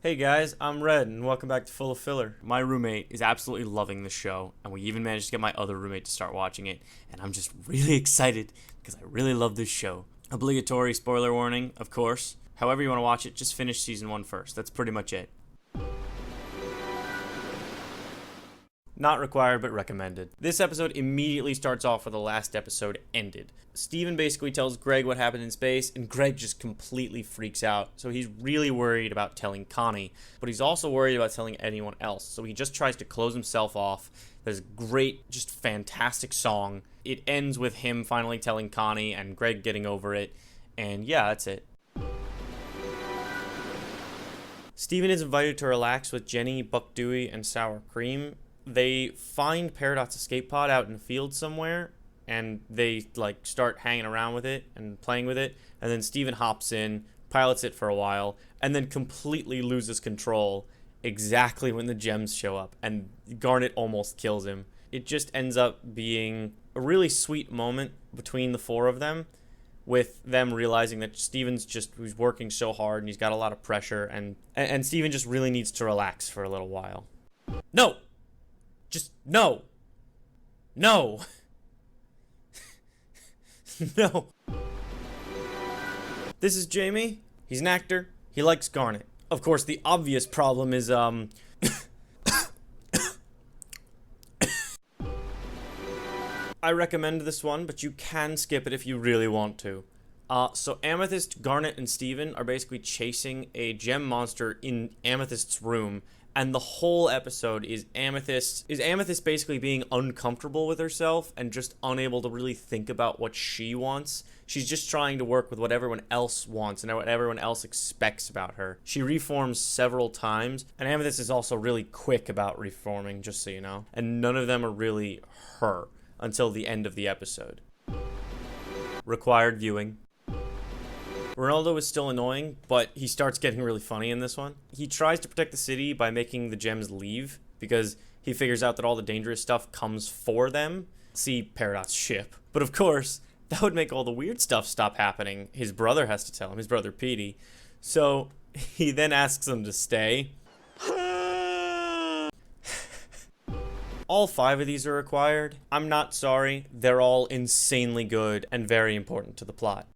Hey guys, I'm Red, and welcome back to Full of Filler. My roommate is absolutely loving the show, and we even managed to get my other roommate to start watching it, and I'm just really excited because I really love this show. Obligatory spoiler warning, of course. However you want to watch it, just finish season 1 first. That's pretty much it. Not required, but recommended. This episode immediately starts off where the last episode ended. Steven basically tells Greg what happened in space, and Greg just completely freaks out. So he's really worried about telling Connie, but he's also worried about telling anyone else. So he just tries to close himself off. There's a great, just fantastic song. It ends with him finally telling Connie and Greg getting over it. And yeah, that's it. Steven is invited to relax with Jenny, Buck Dewey, and Sour Cream. They find Peridot's escape pod out in the field somewhere, and they start hanging around with it and playing with it, and then Steven hops in, pilots it for a while, and then completely loses control exactly when the gems show up, and Garnet almost kills him. It just ends up being a really sweet moment between the four of them, with them realizing that Steven's he's working so hard and he's got a lot of pressure, and Steven just really needs to relax for a little while. No! Just no. No. No. This is Jamie. He's an actor. He likes Garnet. Of course, the obvious problem is, I recommend this one, but you can skip it if you really want to. So Amethyst, Garnet, and Steven are basically chasing a gem monster in Amethyst's room. And the whole episode is Amethyst basically being uncomfortable with herself and just unable to really think about what she wants. She's just trying to work with what everyone else wants and what everyone else expects about her. She reforms several times, and Amethyst is also really quick about reforming, just so you know. And none of them are really her until the end of the episode. Required viewing. Ronaldo is still annoying, but he starts getting really funny in this one. He tries to protect the city by making the gems leave, because he figures out that all the dangerous stuff comes for them. See Peridot's ship. But of course, that would make all the weird stuff stop happening. His brother has to tell him, his brother Petey. So he then asks them to stay. All 5 of these are required. I'm not sorry. They're all insanely good and very important to the plot.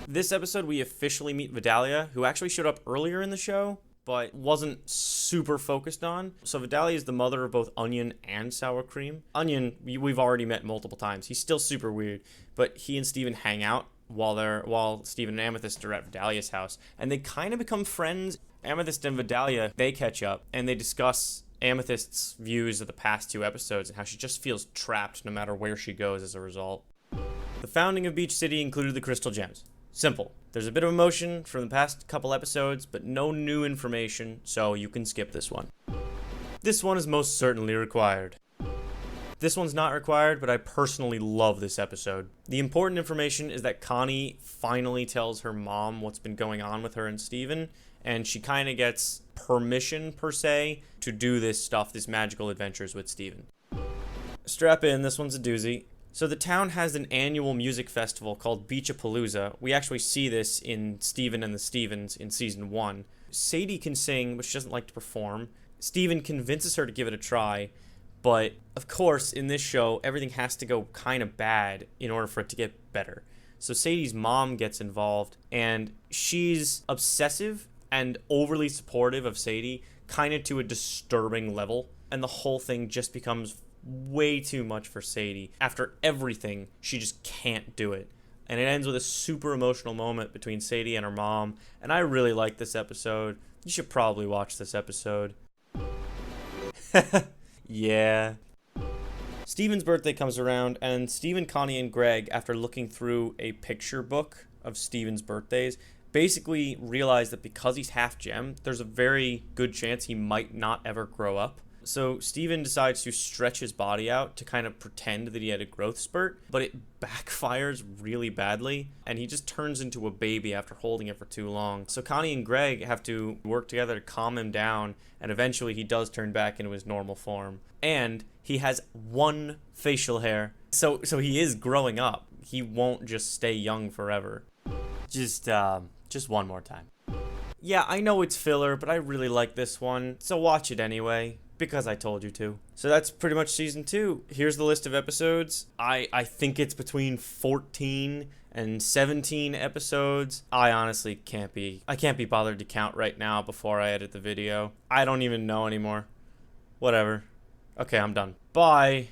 This episode, we officially meet Vidalia, who actually showed up earlier in the show, but wasn't super focused on. So Vidalia is the mother of both Onion and Sour Cream. Onion, we've already met multiple times. He's still super weird, but he and Steven hang out while Steven and Amethyst are at Vidalia's house, and they kind of become friends. Amethyst and Vidalia, they catch up, and they discuss Amethyst's views of the past 2 episodes and how she just feels trapped no matter where she goes as a result. The founding of Beach City included the crystal gems. Simple. There's a bit of emotion from the past couple episodes, but no new information, so you can skip this one. This one is most certainly required. This one's not required, but I personally love this episode. The important information is that Connie finally tells her mom what's been going on with her and Steven, and she kind of gets permission, per se, to do this stuff, this magical adventures with Steven. Strap in, this one's a doozy. So the town has an annual music festival called Beachapalooza. We actually see this in Steven and the Stevens in season 1. Sadie can sing, but she doesn't like to perform. Steven convinces her to give it a try, but of course, in this show, everything has to go kind of bad in order for it to get better. So Sadie's mom gets involved, and she's obsessive and overly supportive of Sadie, kind of to a disturbing level, and the whole thing just becomes way too much for Sadie. After everything, she just can't do it. And it ends with a super emotional moment between Sadie and her mom, and I really like this episode. You should probably watch this episode. Yeah. Steven's birthday comes around, and Steven, Connie, and Greg, after looking through a picture book of Steven's birthdays, basically realize that because he's half gem, there's a very good chance he might not ever grow up. So Steven decides to stretch his body out to kind of pretend that he had a growth spurt, but it backfires really badly, and he just turns into a baby after holding it for too long. So Connie and Greg have to work together to calm him down, and eventually he does turn back into his normal form. And he has 1 facial hair, so he is growing up. He won't just stay young forever. Just one more time. Yeah, I know it's filler, but I really like this one, so watch it anyway, because I told you to. So that's pretty much season 2. Here's the list of episodes. I think it's between 14 and 17 episodes. I honestly can't be bothered to count right now before I edit the video. I don't even know anymore. Whatever. Okay, I'm done. Bye.